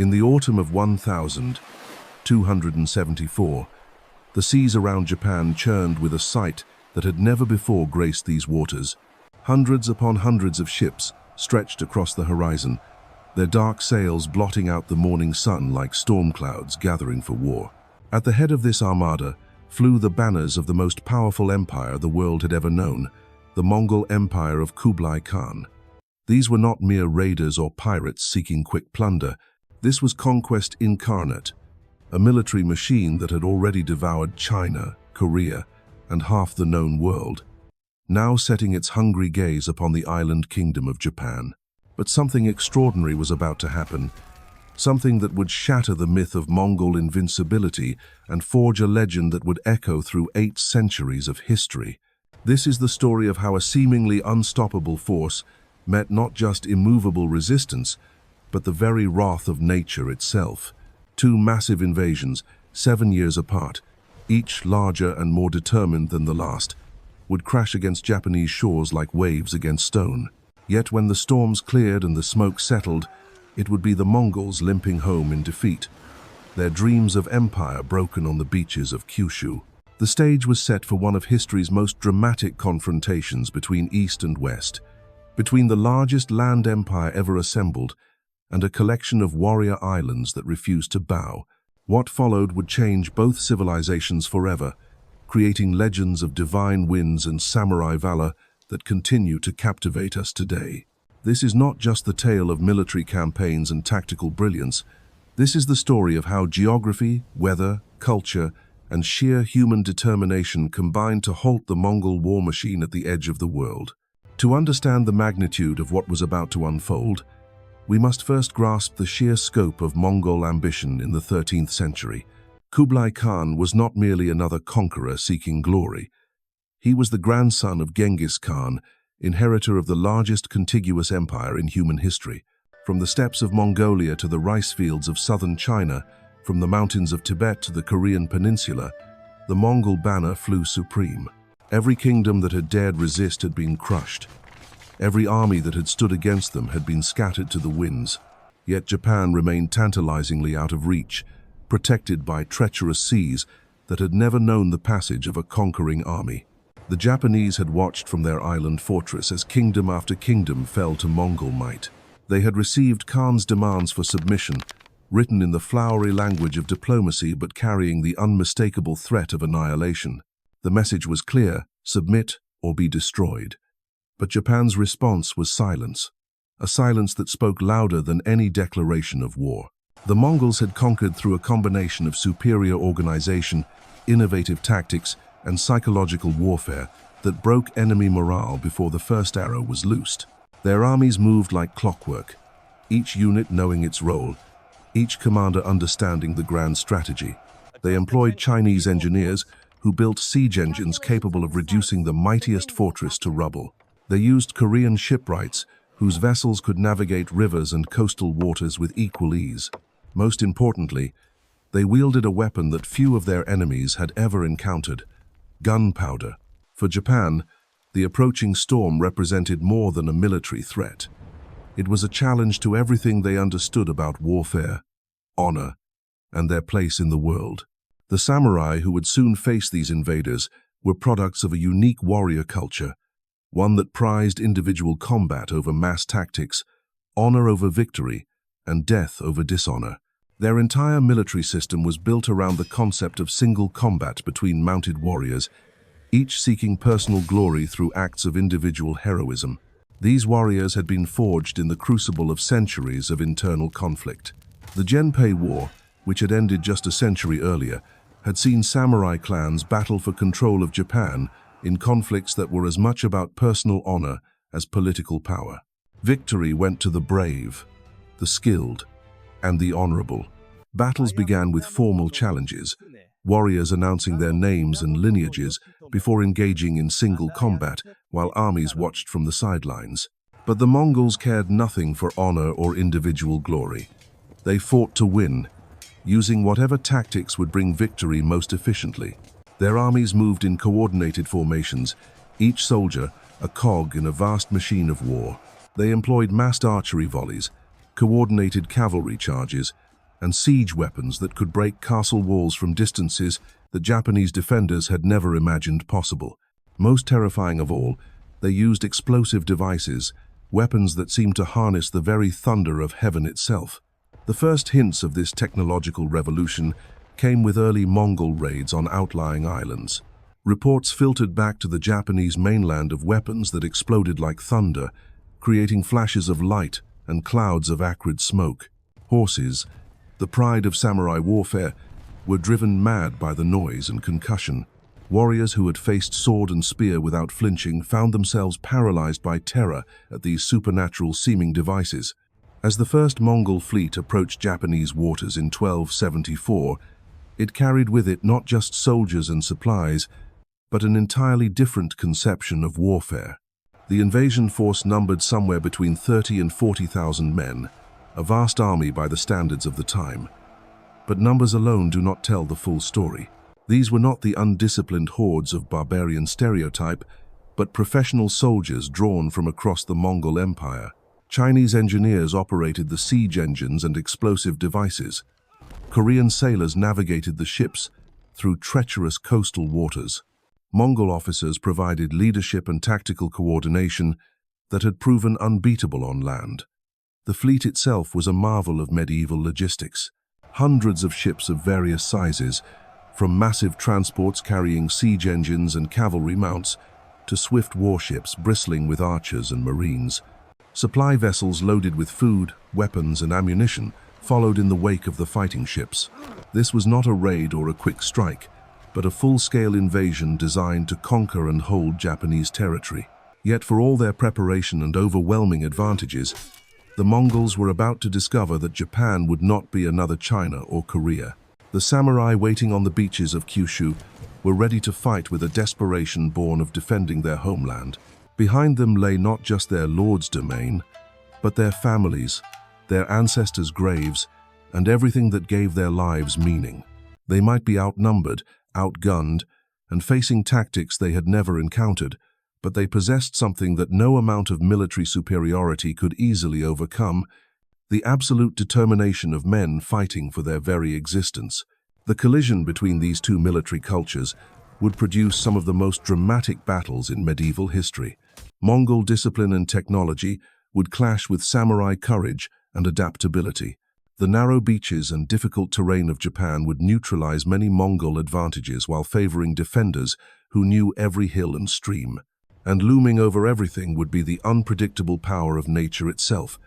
In the autumn of 1274, the seas around Japan churned with a sight that had never before graced these waters. Hundreds upon hundreds of ships stretched across the horizon, their dark sails blotting out the morning sun like storm clouds gathering for war. At the head of this armada flew the banners of the most powerful empire the world had ever known, the Mongol Empire of Kublai Khan. These were not mere raiders or pirates seeking quick plunder. This was conquest incarnate, a military machine that had already devoured China, Korea, and half the known world, now setting its hungry gaze upon the island kingdom of Japan. But something extraordinary was about to happen, something that would shatter the myth of Mongol invincibility and forge a legend that would echo through 8 centuries of history. This is the story of how a seemingly unstoppable force met not just immovable resistance, but the very wrath of nature itself. 2 massive invasions, 7 years apart, each larger and more determined than the last, would crash against Japanese shores like waves against stone. Yet when the storms cleared and the smoke settled, it would be the Mongols limping home in defeat, their dreams of empire broken on the beaches of Kyushu. The stage was set for one of history's most dramatic confrontations between East and West, between the largest land empire ever assembled and a collection of warrior islands that refused to bow. What followed would change both civilizations forever, creating legends of divine winds and samurai valor that continue to captivate us today. This is not just the tale of military campaigns and tactical brilliance. This is the story of how geography, weather, culture, and sheer human determination combined to halt the Mongol war machine at the edge of the world. To understand the magnitude of what was about to unfold, we must first grasp the sheer scope of Mongol ambition in the 13th century. Kublai Khan was not merely another conqueror seeking glory. He was the grandson of Genghis Khan, inheritor of the largest contiguous empire in human history. From the steppes of Mongolia to the rice fields of southern China, from the mountains of Tibet to the Korean peninsula, the Mongol banner flew supreme. Every kingdom that had dared resist had been crushed. Every army that had stood against them had been scattered to the winds. Yet Japan remained tantalizingly out of reach, protected by treacherous seas that had never known the passage of a conquering army. The Japanese had watched from their island fortress as kingdom after kingdom fell to Mongol might. They had received Khan's demands for submission, written in the flowery language of diplomacy but carrying the unmistakable threat of annihilation. The message was clear: submit or be destroyed. But Japan's response was silence, a silence that spoke louder than any declaration of war. The Mongols had conquered through a combination of superior organization, innovative tactics, and psychological warfare that broke enemy morale before the first arrow was loosed. Their armies moved like clockwork, each unit knowing its role, each commander understanding the grand strategy. They employed Chinese engineers who built siege engines capable of reducing the mightiest fortress to rubble. They used Korean shipwrights whose vessels could navigate rivers and coastal waters with equal ease. Most importantly, they wielded a weapon that few of their enemies had ever encountered: gunpowder. For Japan, the approaching storm represented more than a military threat. It was a challenge to everything they understood about warfare, honor, and their place in the world. The samurai who would soon face these invaders were products of a unique warrior culture, one that prized individual combat over mass tactics, honor over victory, and death over dishonor. Their entire military system was built around the concept of single combat between mounted warriors, each seeking personal glory through acts of individual heroism. These warriors had been forged in the crucible of centuries of internal conflict. The Genpei War, which had ended just a century earlier, had seen samurai clans battle for control of Japan in conflicts that were as much about personal honor as political power. Victory went to the brave, the skilled, and the honorable. Battles began with formal challenges, warriors announcing their names and lineages before engaging in single combat while armies watched from the sidelines. But the Mongols cared nothing for honor or individual glory. They fought to win, using whatever tactics would bring victory most efficiently. Their armies moved in coordinated formations, each soldier a cog in a vast machine of war. They employed massed archery volleys, coordinated cavalry charges, and siege weapons that could break castle walls from distances that Japanese defenders had never imagined possible. Most terrifying of all, they used explosive devices, weapons that seemed to harness the very thunder of heaven itself. The first hints of this technological revolution came with early Mongol raids on outlying islands. Reports filtered back to the Japanese mainland of weapons that exploded like thunder, creating flashes of light and clouds of acrid smoke. Horses, the pride of samurai warfare, were driven mad by the noise and concussion. Warriors who had faced sword and spear without flinching found themselves paralyzed by terror at these supernatural-seeming devices. As the first Mongol fleet approached Japanese waters in 1274, it carried with it not just soldiers and supplies, but an entirely different conception of warfare. The invasion force numbered somewhere between 30 and 40,000 men, a vast army by the standards of the time. But numbers alone do not tell the full story. These were not the undisciplined hordes of barbarian stereotype, but professional soldiers drawn from across the Mongol Empire. Chinese engineers operated the siege engines and explosive devices. Korean sailors navigated the ships through treacherous coastal waters. Mongol officers provided leadership and tactical coordination that had proven unbeatable on land. The fleet itself was a marvel of medieval logistics. Hundreds of ships of various sizes, from massive transports carrying siege engines and cavalry mounts to swift warships bristling with archers and marines. Supply vessels loaded with food, weapons, and ammunition followed in the wake of the fighting ships. This was not a raid or a quick strike, but a full-scale invasion designed to conquer and hold Japanese territory. Yet for all their preparation and overwhelming advantages, the Mongols were about to discover that Japan would not be another China or Korea. The samurai waiting on the beaches of Kyushu were ready to fight with a desperation born of defending their homeland. Behind them lay not just their lord's domain, but their families, their ancestors' graves, and everything that gave their lives meaning. They might be outnumbered, outgunned, and facing tactics they had never encountered, but they possessed something that no amount of military superiority could easily overcome: the absolute determination of men fighting for their very existence. The collision between these two military cultures would produce some of the most dramatic battles in medieval history. Mongol discipline and technology would clash with samurai courage and adaptability. The narrow beaches and difficult terrain of Japan would neutralize many Mongol advantages while favoring defenders who knew every hill and stream. And looming over everything would be the unpredictable power of nature itself,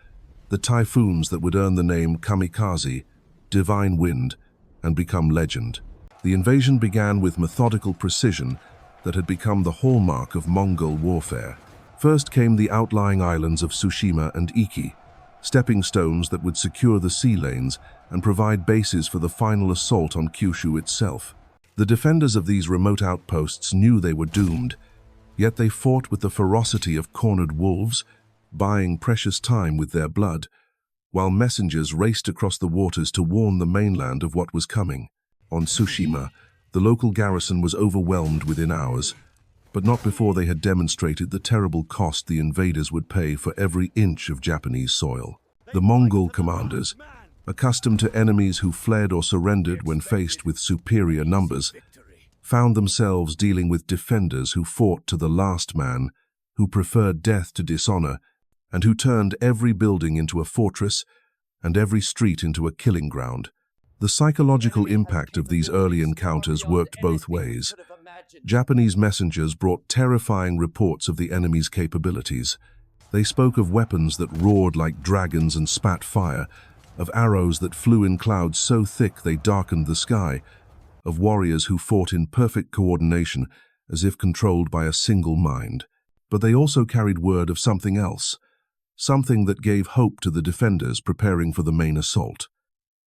the typhoons that would earn the name KAMIKAZE, divine wind, and become legend. The invasion began with methodical precision that had become the hallmark of Mongol warfare. First came the outlying islands of Tsushima and Iki, stepping stones that would secure the sea lanes and provide bases for the final assault on Kyushu itself. The defenders of these remote outposts knew they were doomed, yet they fought with the ferocity of cornered wolves, buying precious time with their blood, while messengers raced across the waters to warn the mainland of what was coming. On Tsushima, the local garrison was overwhelmed within hours, but not before they had demonstrated the terrible cost the invaders would pay for every inch of Japanese soil. The Mongol commanders, accustomed to enemies who fled or surrendered when faced with superior numbers, found themselves dealing with defenders who fought to the last man, who preferred death to dishonor, and who turned every building into a fortress and every street into a killing ground. The psychological impact of these early encounters worked both ways. Japanese messengers brought terrifying reports of the enemy's capabilities. They spoke of weapons that roared like dragons and spat fire, of arrows that flew in clouds so thick they darkened the sky, of warriors who fought in perfect coordination as if controlled by a single mind. But they also carried word of something else, something that gave hope to the defenders preparing for the main assault.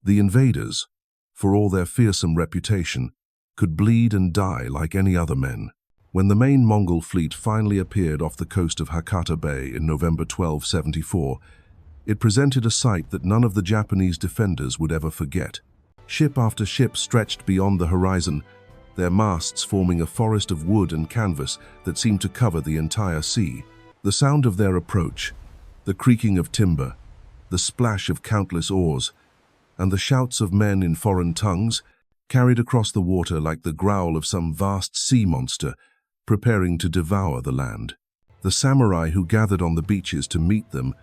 The invaders, for all their fearsome reputation, could bleed and die like any other men. When the main Mongol fleet finally appeared off the coast of Hakata Bay in November 1274, it presented a sight that none of the Japanese defenders would ever forget. Ship after ship stretched beyond the horizon, their masts forming a forest of wood and canvas that seemed to cover the entire sea. The sound of their approach, the creaking of timber, the splash of countless oars, and the shouts of men in foreign tongues carried across the water like the growl of some vast sea monster preparing to devour the land. The samurai who gathered on the beaches to meet them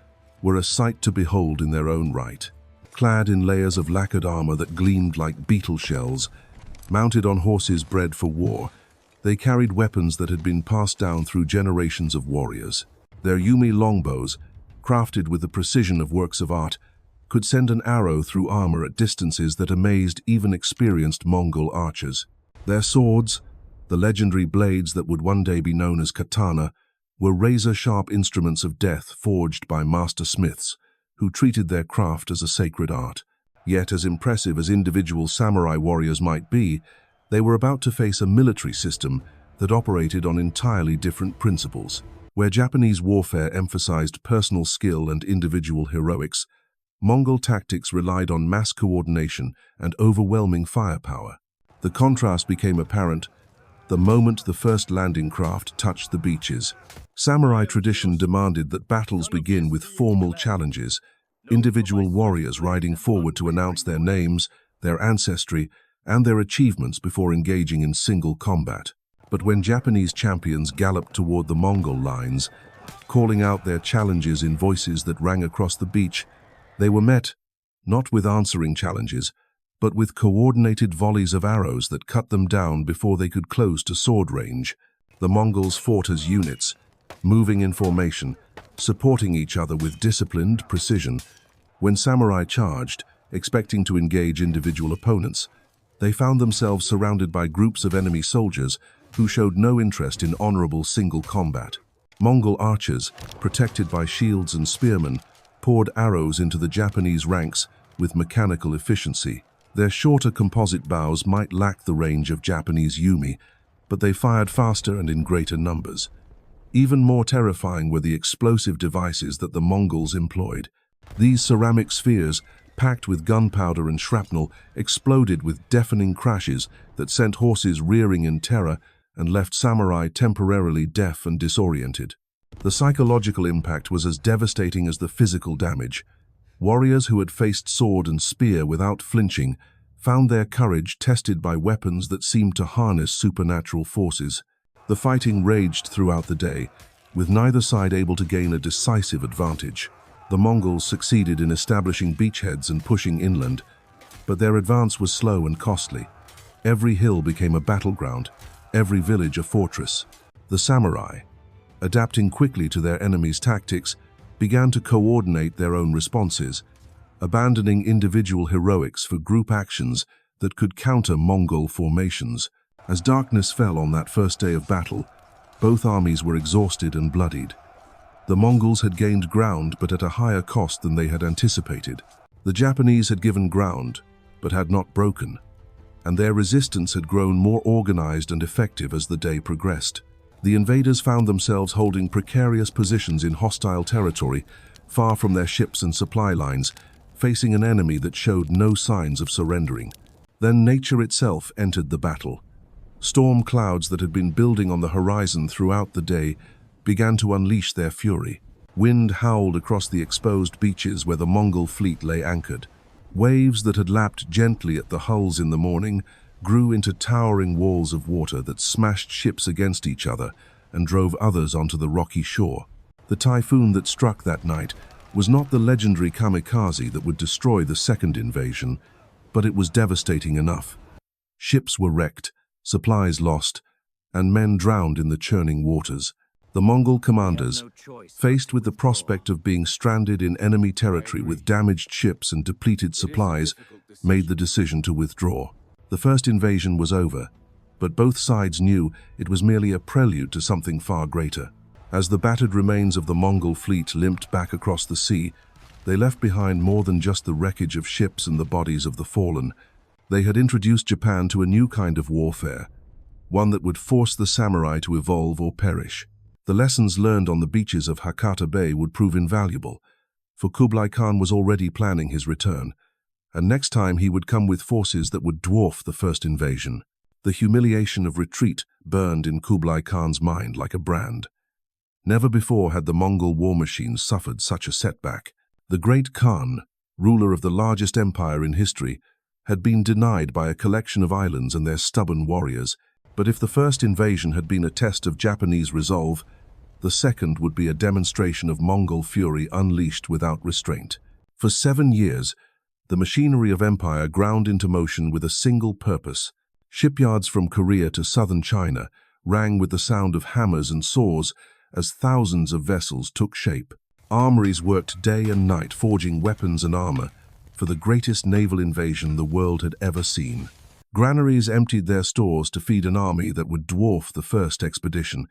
were a sight to behold in their own right. Clad in layers of lacquered armor that gleamed like beetle shells, mounted on horses bred for war, they carried weapons that had been passed down through generations of warriors. Their Yumi longbows, crafted with the precision of works of art, could send an arrow through armor at distances that amazed even experienced Mongol archers. Their swords, the legendary blades that would one day be known as katana, were razor-sharp instruments of death forged by master smiths who treated their craft as a sacred art. Yet, as impressive as individual samurai warriors might be, they were about to face a military system that operated on entirely different principles. Where Japanese warfare emphasized personal skill and individual heroics, Mongol tactics relied on mass coordination and overwhelming firepower. The contrast became apparent the moment the first landing craft touched the beaches. Samurai tradition demanded that battles begin with formal challenges, individual warriors riding forward to announce their names, their ancestry, and their achievements before engaging in single combat. But when Japanese champions galloped toward the Mongol lines, calling out their challenges in voices that rang across the beach, they were met, not with answering challenges, but with coordinated volleys of arrows that cut them down before they could close to sword range. The Mongols fought as units, moving in formation, supporting each other with disciplined precision. When samurai charged, expecting to engage individual opponents, they found themselves surrounded by groups of enemy soldiers who showed no interest in honorable single combat. Mongol archers, protected by shields and spearmen, poured arrows into the Japanese ranks with mechanical efficiency. Their shorter composite bows might lack the range of Japanese Yumi, but they fired faster and in greater numbers. Even more terrifying were the explosive devices that the Mongols employed. These ceramic spheres, packed with gunpowder and shrapnel, exploded with deafening crashes that sent horses rearing in terror and left samurai temporarily deaf and disoriented. The psychological impact was as devastating as the physical damage. Warriors who had faced sword and spear without flinching found their courage tested by weapons that seemed to harness supernatural forces. The fighting raged throughout the day, with neither side able to gain a decisive advantage. The Mongols succeeded in establishing beachheads and pushing inland, but their advance was slow and costly. Every hill became a battleground, every village a fortress. The samurai, adapting quickly to their enemy's tactics, began to coordinate their own responses, abandoning individual heroics for group actions that could counter Mongol formations. As darkness fell on that first day of battle, both armies were exhausted and bloodied. The Mongols had gained ground, but at a higher cost than they had anticipated. The Japanese had given ground, but had not broken, and their resistance had grown more organized and effective as the day progressed. The invaders found themselves holding precarious positions in hostile territory, far from their ships and supply lines, facing an enemy that showed no signs of surrendering. Then nature itself entered the battle. Storm clouds that had been building on the horizon throughout the day began to unleash their fury. Wind howled across the exposed beaches where the Mongol fleet lay anchored. Waves that had lapped gently at the hulls in the morning grew into towering walls of water that smashed ships against each other and drove others onto the rocky shore. The typhoon that struck that night was not the legendary kamikaze that would destroy the second invasion, but it was devastating enough. Ships were wrecked, supplies lost, and men drowned in the churning waters. The Mongol commanders, faced with the prospect of being stranded in enemy territory with damaged ships and depleted supplies, made the decision to withdraw. The first invasion was over, but both sides knew it was merely a prelude to something far greater. As the battered remains of the Mongol fleet limped back across the sea, they left behind more than just the wreckage of ships and the bodies of the fallen. They had introduced Japan to a new kind of warfare, one that would force the samurai to evolve or perish. The lessons learned on the beaches of Hakata Bay would prove invaluable, for Kublai Khan was already planning his return, and next time he would come with forces that would dwarf the first invasion. The humiliation of retreat burned in Kublai Khan's mind like a brand. Never before had the Mongol war machine suffered such a setback. The great Khan, ruler of the largest empire in history, had been denied by a collection of islands and their stubborn warriors. But if the first invasion had been a test of Japanese resolve, the second would be a demonstration of Mongol fury unleashed without restraint. For 7 years, the machinery of empire ground into motion with a single purpose. Shipyards from Korea to southern China rang with the sound of hammers and saws as thousands of vessels took shape. Armories worked day and night forging weapons and armor for the greatest naval invasion the world had ever seen. Granaries emptied their stores to feed an army that would dwarf the first expedition.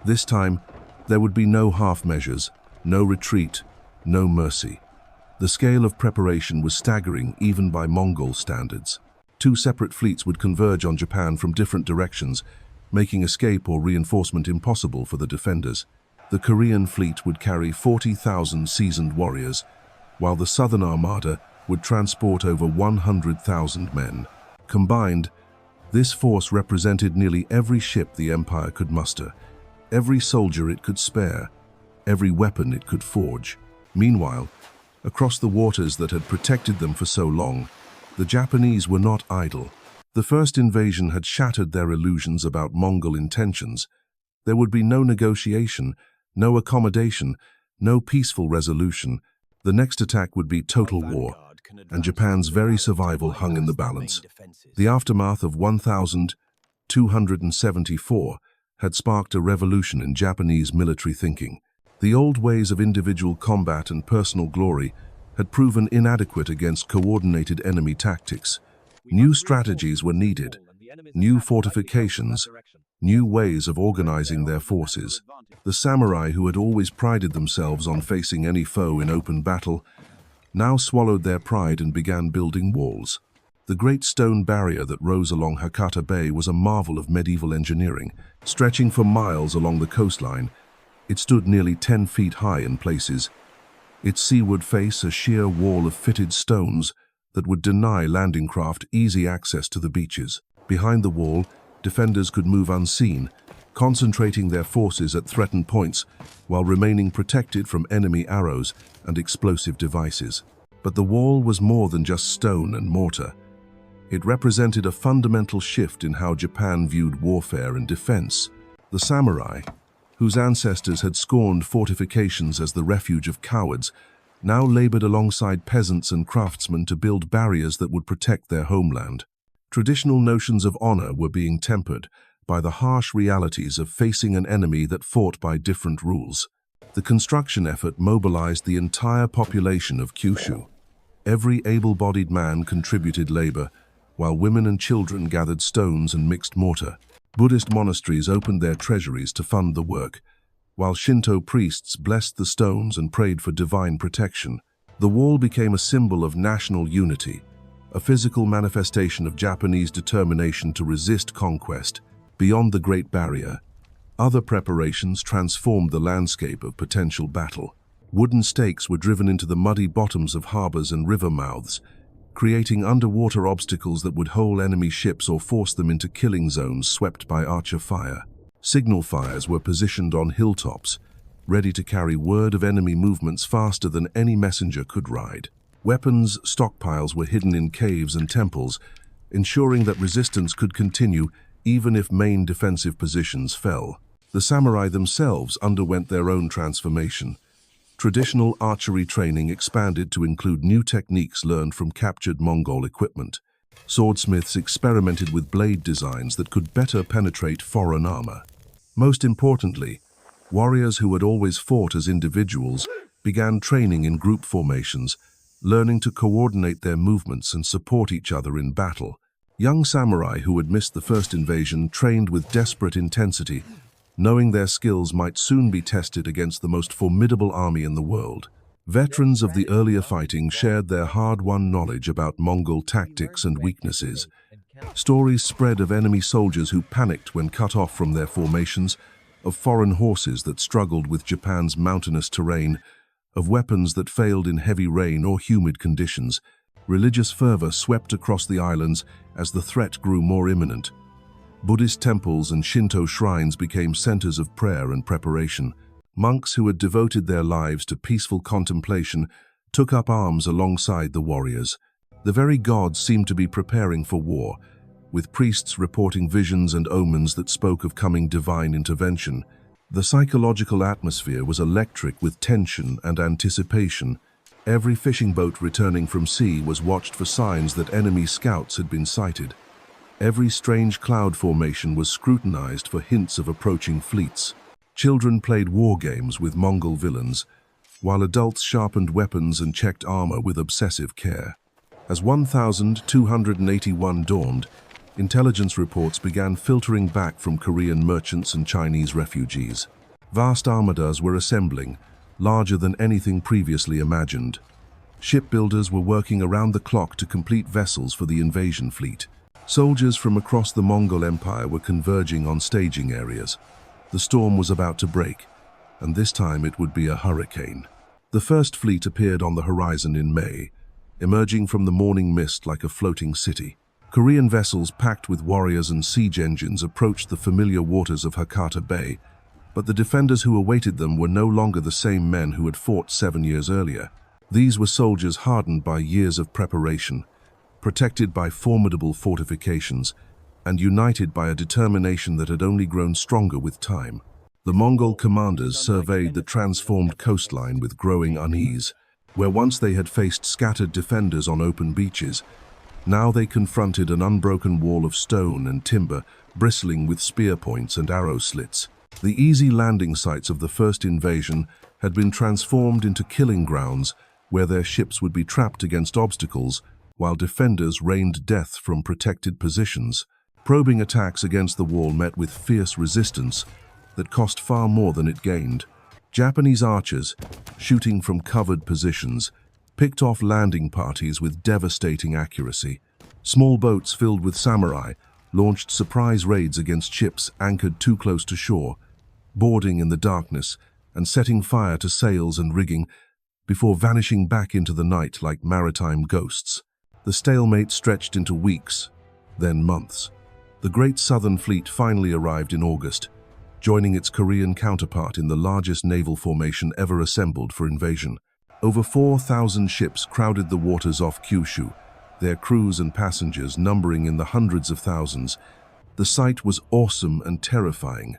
This time, there would be no half measures, no retreat, no mercy. The scale of preparation was staggering even by Mongol standards. 2 separate fleets would converge on Japan from different directions, making escape or reinforcement impossible for the defenders. The Korean fleet would carry 40,000 seasoned warriors, while the Southern Armada would transport over 100,000 men. Combined, this force represented nearly every ship the empire could muster, every soldier it could spare, every weapon it could forge. Meanwhile, across the waters that had protected them for so long, the Japanese were not idle. The first invasion had shattered their illusions about Mongol intentions. There would be no negotiation, no accommodation, no peaceful resolution. The next attack would be total war, and Japan's very survival hung in the balance. The aftermath of 1274 had sparked a revolution in Japanese military thinking. The old ways of individual combat and personal glory had proven inadequate against coordinated enemy tactics. New strategies were needed, new fortifications, new ways of organizing their forces. The samurai, who had always prided themselves on facing any foe in open battle, now swallowed their pride and began building walls. The great stone barrier that rose along Hakata Bay was a marvel of medieval engineering. Stretching for miles along the coastline, it stood nearly 10 feet high in places, its seaward face a sheer wall of fitted stones that would deny landing craft easy access to the beaches. Behind the wall, defenders could move unseen, concentrating their forces at threatened points while remaining protected from enemy arrows and explosive devices. But the wall was more than just stone and mortar. It represented a fundamental shift in how Japan viewed warfare and defense. The samurai, whose ancestors had scorned fortifications as the refuge of cowards, now labored alongside peasants and craftsmen to build barriers that would protect their homeland. Traditional notions of honor were being tempered by the harsh realities of facing an enemy that fought by different rules. The construction effort mobilized the entire population of Kyushu. Every able-bodied man contributed labor, while women and children gathered stones and mixed mortar. Buddhist monasteries opened their treasuries to fund the work, while Shinto priests blessed the stones and prayed for divine protection. The wall became a symbol of national unity, a physical manifestation of Japanese determination to resist conquest. Beyond the Great Barrier, other preparations transformed the landscape of potential battle. Wooden stakes were driven into the muddy bottoms of harbors and river mouths, creating underwater obstacles that would hole enemy ships or force them into killing zones swept by archer fire. Signal fires were positioned on hilltops, ready to carry word of enemy movements faster than any messenger could ride. Weapons stockpiles were hidden in caves and temples, ensuring that resistance could continue even if main defensive positions fell. The samurai themselves underwent their own transformation. Traditional archery training expanded to include new techniques learned from captured Mongol equipment. Swordsmiths experimented with blade designs that could better penetrate foreign armor. Most importantly, warriors who had always fought as individuals began training in group formations, learning to coordinate their movements and support each other in battle. Young samurai who had missed the first invasion trained with desperate intensity, knowing their skills might soon be tested against the most formidable army in the world. Veterans of the earlier fighting shared their hard-won knowledge about Mongol tactics and weaknesses. Stories spread of enemy soldiers who panicked when cut off from their formations, of foreign horses that struggled with Japan's mountainous terrain, of weapons that failed in heavy rain or humid conditions. Religious fervor swept across the islands as the threat grew more imminent. Buddhist temples and Shinto shrines became centers of prayer and preparation. Monks who had devoted their lives to peaceful contemplation took up arms alongside the warriors. The very gods seemed to be preparing for war, with priests reporting visions and omens that spoke of coming divine intervention. The psychological atmosphere was electric with tension and anticipation. Every fishing boat returning from sea was watched for signs that enemy scouts had been sighted. Every strange cloud formation was scrutinized for hints of approaching fleets. Children played war games with Mongol villains, while adults sharpened weapons and checked armor with obsessive care. As 1281 dawned, intelligence reports began filtering back from Korean merchants and Chinese refugees. Vast armadas were assembling, larger than anything previously imagined. Shipbuilders were working around the clock to complete vessels for the invasion fleet. Soldiers from across the Mongol Empire were converging on staging areas. The storm was about to break, and this time it would be a hurricane. The first fleet appeared on the horizon in May, emerging from the morning mist like a floating city. Korean vessels packed with warriors and siege engines approached the familiar waters of Hakata Bay, but the defenders who awaited them were no longer the same men who had fought 7 years earlier. These were soldiers hardened by years of preparation, protected by formidable fortifications, and united by a determination that had only grown stronger with time. The Mongol commanders surveyed the transformed coastline with growing unease. Where once they had faced scattered defenders on open beaches, now they confronted an unbroken wall of stone and timber, bristling with spear points and arrow slits. The easy landing sites of the first invasion had been transformed into killing grounds where their ships would be trapped against obstacles, while defenders rained death from protected positions. Probing attacks against the wall met with fierce resistance that cost far more than it gained. Japanese archers, shooting from covered positions, picked off landing parties with devastating accuracy. Small boats filled with samurai launched surprise raids against ships anchored too close to shore, boarding in the darkness and setting fire to sails and rigging before vanishing back into the night like maritime ghosts. The stalemate stretched into weeks, then months. The Great Southern Fleet finally arrived in August, joining its Korean counterpart in the largest naval formation ever assembled for invasion. Over 4,000 ships crowded the waters off Kyushu, their crews and passengers numbering in the hundreds of thousands. The sight was awesome and terrifying,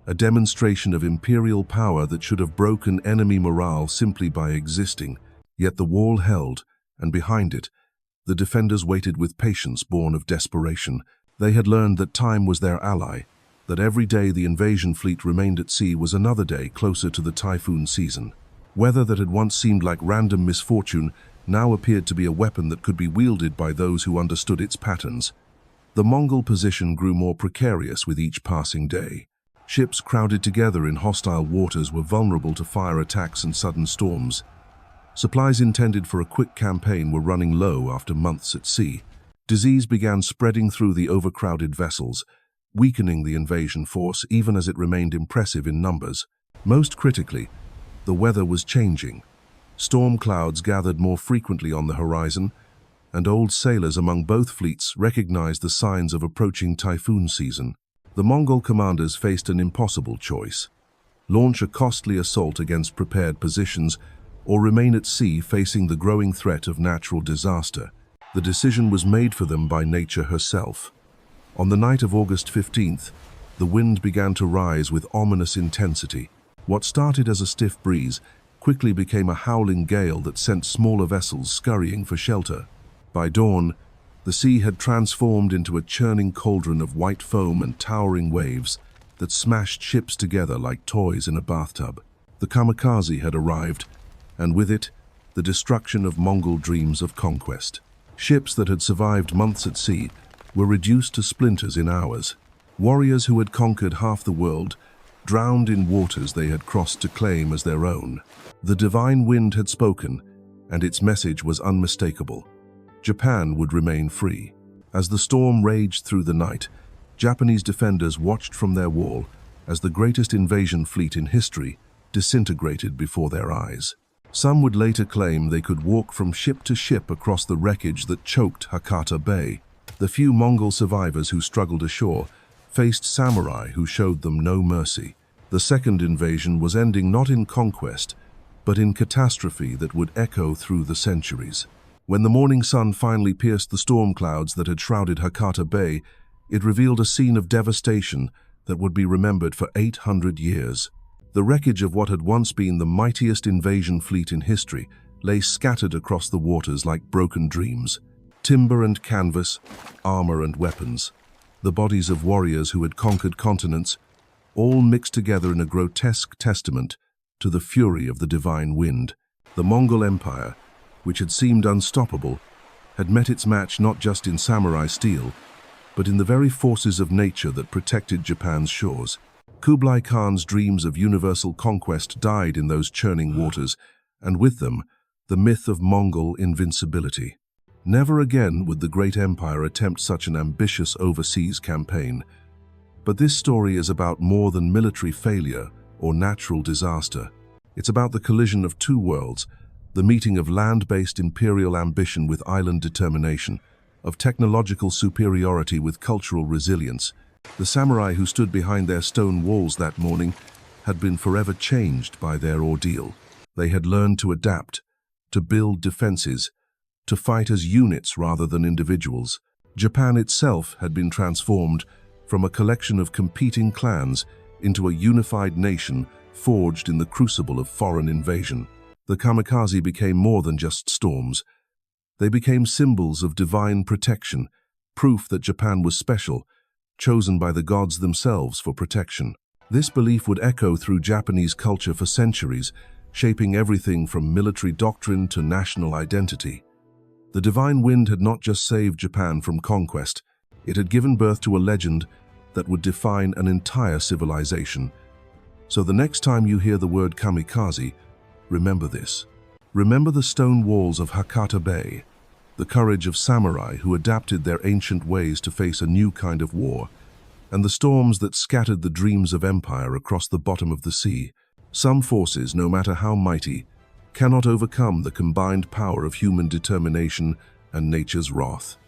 a demonstration of imperial power that should have broken enemy morale simply by existing. Yet the wall held, and behind it, the defenders waited with patience born of desperation. They had learned that time was their ally, that every day the invasion fleet remained at sea was another day closer to the typhoon season. Weather that had once seemed like random misfortune now appeared to be a weapon that could be wielded by those who understood its patterns. The Mongol position grew more precarious with each passing day. Ships crowded together in hostile waters were vulnerable to fire attacks and sudden storms. Supplies intended for a quick campaign were running low after months at sea. Disease began spreading through the overcrowded vessels, weakening the invasion force even as it remained impressive in numbers. Most critically, the weather was changing. Storm clouds gathered more frequently on the horizon, and old sailors among both fleets recognized the signs of approaching typhoon season. The Mongol commanders faced an impossible choice: launch a costly assault against prepared positions, or remain at sea facing the growing threat of natural disaster. The decision was made for them by nature herself. On the night of August 15th, the wind began to rise with ominous intensity. What started as a stiff breeze quickly became a howling gale that sent smaller vessels scurrying for shelter. By dawn, the sea had transformed into a churning cauldron of white foam and towering waves that smashed ships together like toys in a bathtub. The kamikaze had arrived, and with it, the destruction of Mongol dreams of conquest. Ships that had survived months at sea were reduced to splinters in hours. Warriors who had conquered half the world drowned in waters they had crossed to claim as their own. The divine wind had spoken, and its message was unmistakable. Japan would remain free. As the storm raged through the night, Japanese defenders watched from their wall as the greatest invasion fleet in history disintegrated before their eyes. Some would later claim they could walk from ship to ship across the wreckage that choked Hakata Bay. The few Mongol survivors who struggled ashore faced samurai who showed them no mercy. The second invasion was ending not in conquest, but in catastrophe that would echo through the centuries. When the morning sun finally pierced the storm clouds that had shrouded Hakata Bay, it revealed a scene of devastation that would be remembered for 800 years. The wreckage of what had once been the mightiest invasion fleet in history lay scattered across the waters like broken dreams. Timber and canvas, armor and weapons, the bodies of warriors who had conquered continents, all mixed together in a grotesque testament to the fury of the divine wind. The Mongol Empire, which had seemed unstoppable, had met its match not just in samurai steel, but in the very forces of nature that protected Japan's shores. Kublai Khan's dreams of universal conquest died in those churning waters, and with them, the myth of Mongol invincibility. Never again would the great empire attempt such an ambitious overseas campaign. But this story is about more than military failure or natural disaster. It's about the collision of two worlds, the meeting of land-based imperial ambition with island determination, of technological superiority with cultural resilience. The samurai who stood behind their stone walls that morning had been forever changed by their ordeal. They had learned to adapt, to build defenses, to fight as units rather than individuals. Japan itself had been transformed from a collection of competing clans into a unified nation forged in the crucible of foreign invasion. The kamikaze became more than just storms. They became symbols of divine protection, proof that Japan was special, chosen by the gods themselves for protection. This belief would echo through Japanese culture for centuries, shaping everything from military doctrine to national identity. The divine wind had not just saved Japan from conquest, it had given birth to a legend that would define an entire civilization. So the next time you hear the word kamikaze, remember this. Remember the stone walls of Hakata Bay, the courage of samurai who adapted their ancient ways to face a new kind of war, and the storms that scattered the dreams of empire across the bottom of the sea. Some forces, no matter how mighty, cannot overcome the combined power of human determination and nature's wrath.